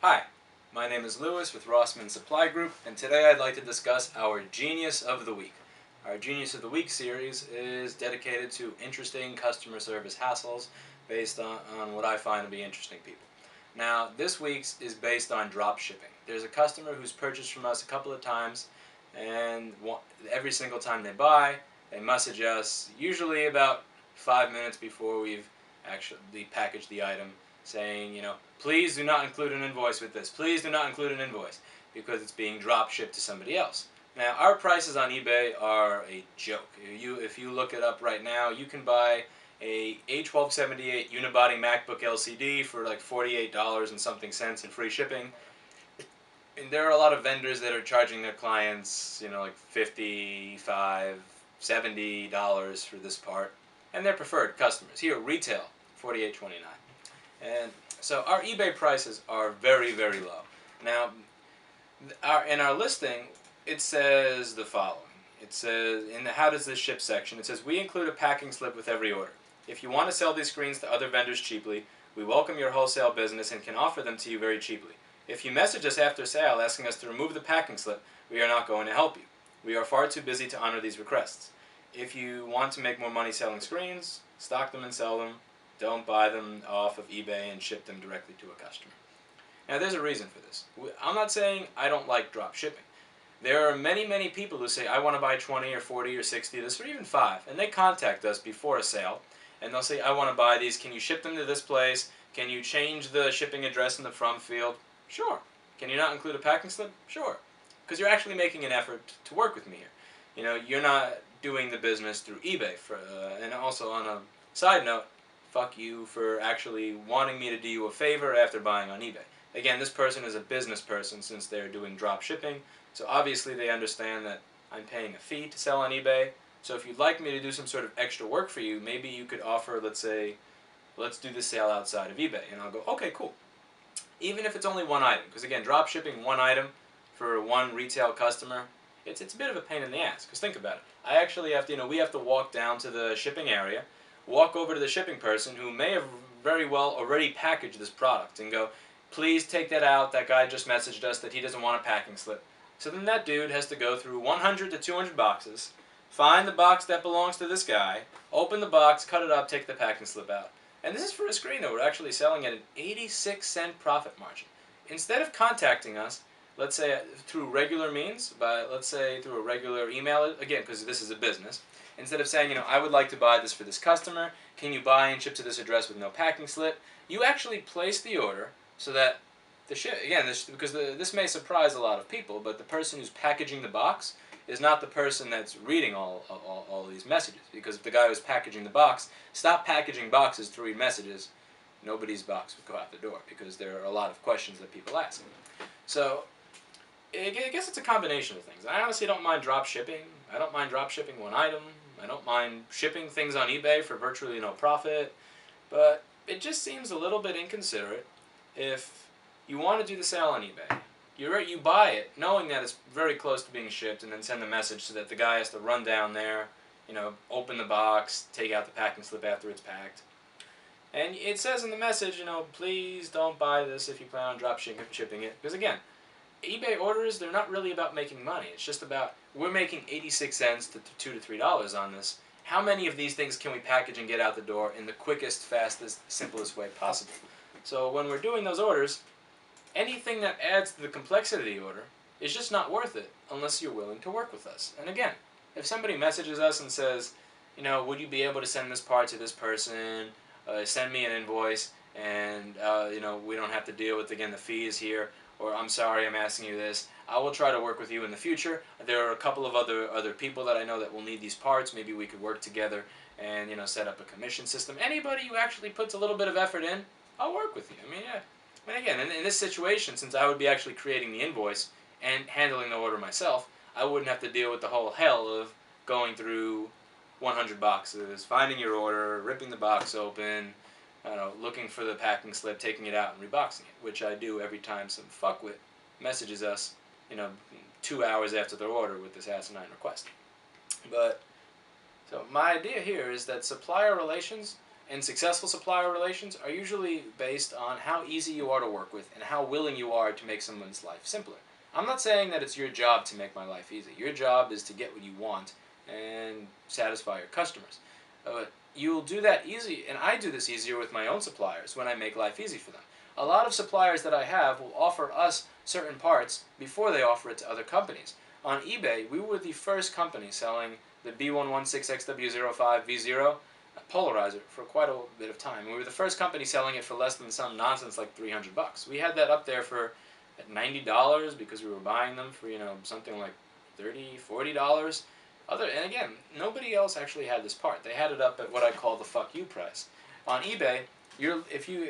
Hi, my name is Lewis with Rossman Supply Group, and today I'd like to discuss our Genius of the Week. Our Genius of the Week series is dedicated to interesting customer service hassles based on what I find to be interesting people. Now, this week's is based on drop shipping. There's a customer who's purchased from us a couple of times, and every single time they message us, usually about 5 minutes before we've actually packaged the item, saying, please do not include an invoice with this. Please do not include an invoice because it's being drop shipped to somebody else. Now, our prices on eBay are a joke. If you look it up right now, you can buy a A1278 unibody MacBook LCD for like $48 and something cents and free shipping. And there are a lot of vendors that are charging their clients, like $55, $70 for this part, and they're preferred customers. Here, retail, $48.29. And so our eBay prices are very, very low. Now, in our listing, it says the following. It says, in the how does this ship section, it says, we include a packing slip with every order. If you want to sell these screens to other vendors cheaply, we welcome your wholesale business and can offer them to you very cheaply. If you message us after sale asking us to remove the packing slip, we are not going to help you. We are far too busy to honor these requests. If you want to make more money selling screens, stock them and sell them. Don't buy them off of eBay and ship them directly to a customer. Now, there's a reason for this. I'm not saying I don't like drop shipping. There are many, many people who say, I want to buy 20 or 40 or 60 of this, or even 5. And they contact us before a sale, and they'll say, I want to buy these. Can you ship them to this place? Can you change the shipping address in the from field? Sure. Can you not include a packing slip? Sure. Because you're actually making an effort to work with me here. You're not doing the business through eBay. And also, on a side note, fuck you for actually wanting me to do you a favor after buying on eBay. Again, this person is a business person since they're doing drop shipping, so obviously they understand that I'm paying a fee to sell on eBay. So if you'd like me to do some sort of extra work for you, maybe you could offer, let's say, let's do the sale outside of eBay. And I'll go, okay, cool. Even if it's only one item, because again, drop shipping one item for one retail customer, it's a bit of a pain in the ass. Because think about it. I actually have to, we have to walk down to the shipping area, walk over to the shipping person who may have very well already packaged this product and go, please take that out. That guy just messaged us that he doesn't want a packing slip. So then that dude has to go through 100 to 200 boxes, find the box that belongs to this guy, open the box, cut it up, take the packing slip out. And this is for a screen that we're actually selling at an 86-cent profit margin. Instead of contacting us, let's say through regular means, let's say through a regular email, again, because this is a business, instead of saying, I would like to buy this for this customer, can you buy and ship to this address with no packing slip, you actually place the order so that the ship, again, this may surprise a lot of people, but the person who's packaging the box is not the person that's reading all these messages. Because if the guy who's packaging the box stopped packaging boxes to read messages, nobody's box would go out the door because there are a lot of questions that people ask. So I guess it's a combination of things. I honestly don't mind drop shipping. I don't mind drop shipping one item. I don't mind shipping things on eBay for virtually no profit. But it just seems a little bit inconsiderate if you want to do the sale on eBay. You buy it knowing that it's very close to being shipped and then send a message so that the guy has to run down there, open the box, take out the packing slip after it's packed. And it says in the message, please don't buy this if you plan on drop shipping it. Because again, eBay orders, they're not really about making money. It's just about, we're making 86 cents to $2 to $3 on this. How many of these things can we package and get out the door in the quickest, fastest, simplest way possible? So when we're doing those orders, anything that adds to the complexity of the order is just not worth it unless you're willing to work with us. And again, if somebody messages us and says, would you be able to send this part to this person, send me an invoice, and we don't have to deal with, again, the fees here, or I'm sorry I'm asking you this, I will try to work with you in the future. There are a couple of other people that I know that will need these parts. Maybe we could work together and set up a commission system. Anybody who actually puts a little bit of effort in, I'll work with you. Yeah. And again, in this situation, since I would be actually creating the invoice and handling the order myself, I wouldn't have to deal with the whole hell of going through 100 boxes, finding your order, ripping the box open, looking for the packing slip, taking it out, and reboxing it, which I do every time some fuckwit messages us, 2 hours after their order with this asinine request. But, so my idea here is that supplier relations And successful supplier relations are usually based on how easy you are to work with and how willing you are to make someone's life simpler. I'm not saying that it's your job to make my life easy. Your job is to get what you want and satisfy your customers. You'll do that easy, and I do this easier with my own suppliers when I make life easy for them. A lot of suppliers that I have will offer us certain parts before they offer it to other companies. On eBay, we were the first company selling the B116XW05V0 polarizer for quite a bit of time. We were the first company selling it for less than some nonsense like $300. We had that up there for at $90 because we were buying them for, something like $30, $40. And again, nobody else actually had this part. They had it up at what I call the fuck you price. On eBay, if you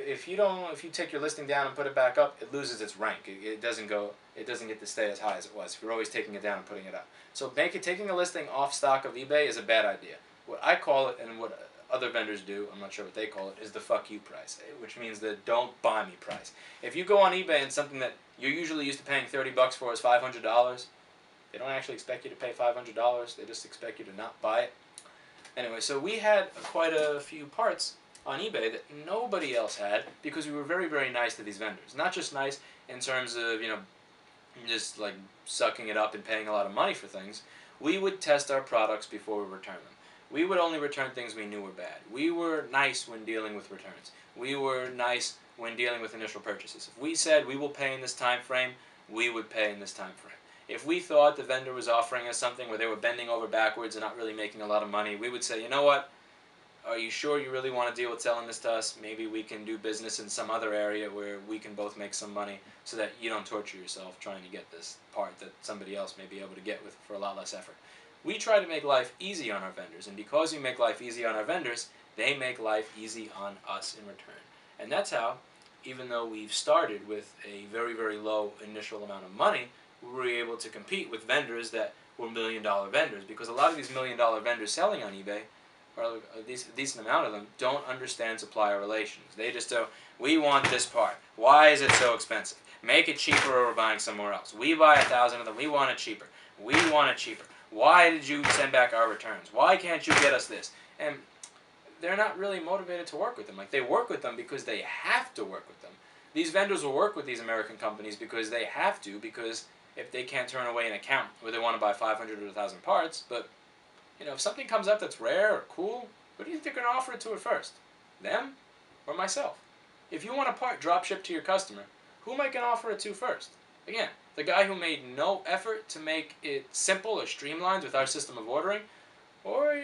take your listing down and put it back up, it loses its rank. It doesn't get to stay as high as it was if you're always taking it down and putting it up. So taking a listing off stock of eBay is a bad idea. What I call it, and what other vendors do, I'm not sure what they call it, is the fuck you price, which means the don't buy me price. If you go on eBay and something that you're usually used to paying $30 for is $500, they don't actually expect you to pay $500. They just expect you to not buy it. Anyway, so we had quite a few parts on eBay that nobody else had because we were very, very nice to these vendors. Not just nice in terms of, just like sucking it up and paying a lot of money for things. We would test our products before we return them. We would only return things we knew were bad. We were nice when dealing with returns. We were nice when dealing with initial purchases. If we said we will pay in this time frame, we would pay in this time frame. If we thought the vendor was offering us something where they were bending over backwards and not really making a lot of money, we would say, you know what, are you sure you really want to deal with selling this to us? Maybe we can do business in some other area where we can both make some money so that you don't torture yourself trying to get this part that somebody else may be able to get with for a lot less effort. We try to make life easy on our vendors, and because we make life easy on our vendors, they make life easy on us in return. And that's how, even though we've started with a very, very low initial amount of money, we were able to compete with vendors that were million-dollar vendors, because a lot of these million-dollar vendors selling on eBay, or a decent amount of them, don't understand supplier relations. They just go, we want this part. Why is it so expensive? Make it cheaper or we're buying somewhere else. We buy 1,000 of them. We want it cheaper. We want it cheaper. Why did you send back our returns? Why can't you get us this? And they're not really motivated to work with them. Like, they work with them because they have to work with them. These vendors will work with these American companies because they have to, because if they can't turn away an account where they want to buy 500 or 1,000 parts, but if something comes up that's rare or cool, what do you think they're going to offer it to it first? Them or myself? If you want a part drop shipped to your customer, who am I going to offer it to first? Again, the guy who made no effort to make it simple or streamlined with our system of ordering, or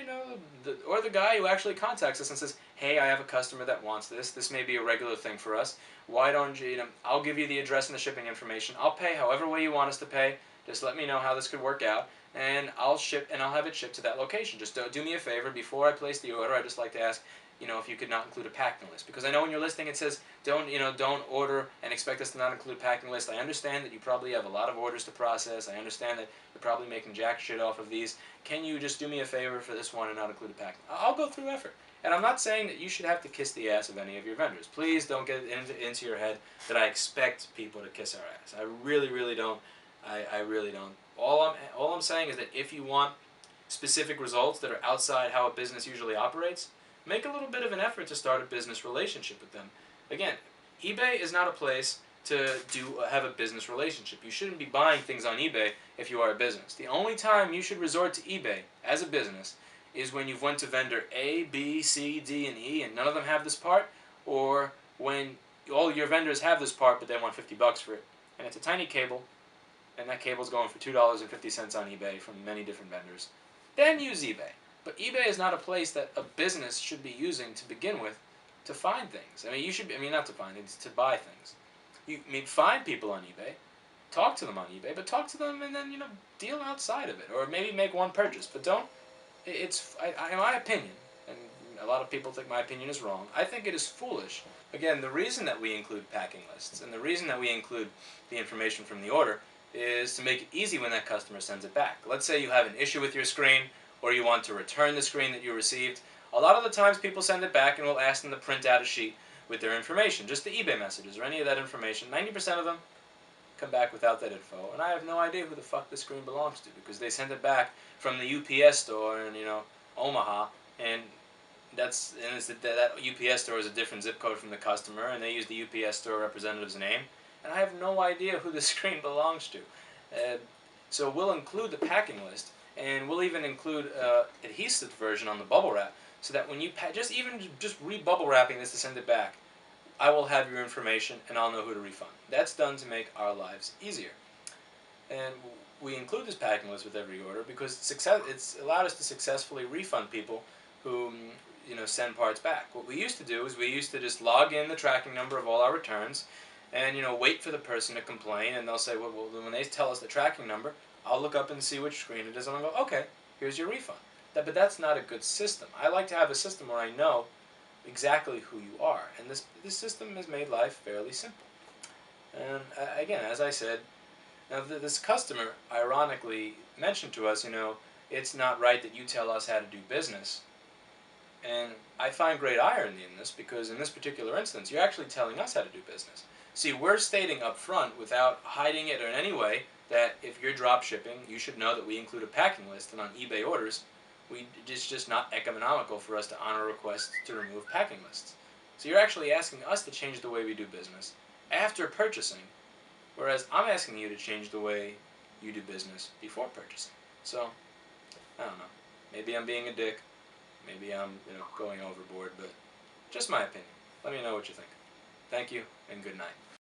the guy who actually contacts us and says, hey, I have a customer that wants this. This may be a regular thing for us. Why don't you, I'll give you the address and the shipping information. I'll pay however way you want us to pay. Just let me know how this could work out, and I'll have it shipped to that location. Just do me a favor, before I place the order, I'd just like to ask, if you could not include a packing list, because I know in your listing it says don't order and expect us to not include a packing list. I understand that you probably have a lot of orders to process. I understand that you're probably making jack shit off of these. Can you just do me a favor for this one and not include a packing? I'll go through effort. And I'm not saying that you should have to kiss the ass of any of your vendors. Please don't get into your head that I expect people to kiss our ass. I really, really don't. I really don't. All I'm saying is that if you want specific results that are outside how a business usually operates, make a little bit of an effort to start a business relationship with them. Again, eBay is not a place to have a business relationship. You shouldn't be buying things on eBay if you are a business. The only time you should resort to eBay as a business is when you've went to vendor A, B, C, D, and E, and none of them have this part, or when all your vendors have this part but they want $50 for it, and it's a tiny cable, and that cable's going for $2.50 on eBay from many different vendors. Then use eBay. But eBay is not a place that a business should be using to begin with to find things. Not to find things, to buy things. Find people on eBay, talk to them on eBay, but talk to them and then, deal outside of it. Or maybe make one purchase, but don't, in my opinion, and a lot of people think my opinion is wrong, I think it is foolish. Again, the reason that we include packing lists and the reason that we include the information from the order is to make it easy when that customer sends it back. Let's say you have an issue with your screen, or you want to return the screen that you received. A lot of the times people send it back and we'll ask them to print out a sheet with their information, just the eBay messages or any of that information. 90% of them come back without that info, and I have no idea who the fuck the screen belongs to, because they sent it back from the UPS store in Omaha, and that UPS store is a different zip code from the customer, and they use the UPS store representative's name, and I have no idea who the screen belongs to. Uh, so we'll include the packing list, and we'll even include adhesive version on the bubble wrap, so that when you just re-bubble wrapping this to send it back, I will have your information and I'll know who to refund. That's done to make our lives easier. And we include this packing list with every order because it's allowed us to successfully refund people who send parts back. What we used to do is we used to just log in the tracking number of all our returns and wait for the person to complain, and they'll say, well, when they tell us the tracking number, I'll look up and see which screen it is, and I'll go, okay, here's your refund. But that's not a good system. I like to have a system where I know exactly who you are, and this system has made life fairly simple. And again, as I said, now this customer ironically mentioned to us, it's not right that you tell us how to do business. And I find great irony in this because in this particular instance, you're actually telling us how to do business. See, we're stating up front without hiding it in any way that if you're drop shipping, you should know that we include a packing list, and on eBay orders, it's just not economical for us to honor requests to remove packing lists. So you're actually asking us to change the way we do business after purchasing, whereas I'm asking you to change the way you do business before purchasing. So, I don't know. Maybe I'm being a dick. Maybe I'm, going overboard, but just my opinion. Let me know what you think. Thank you, and good night.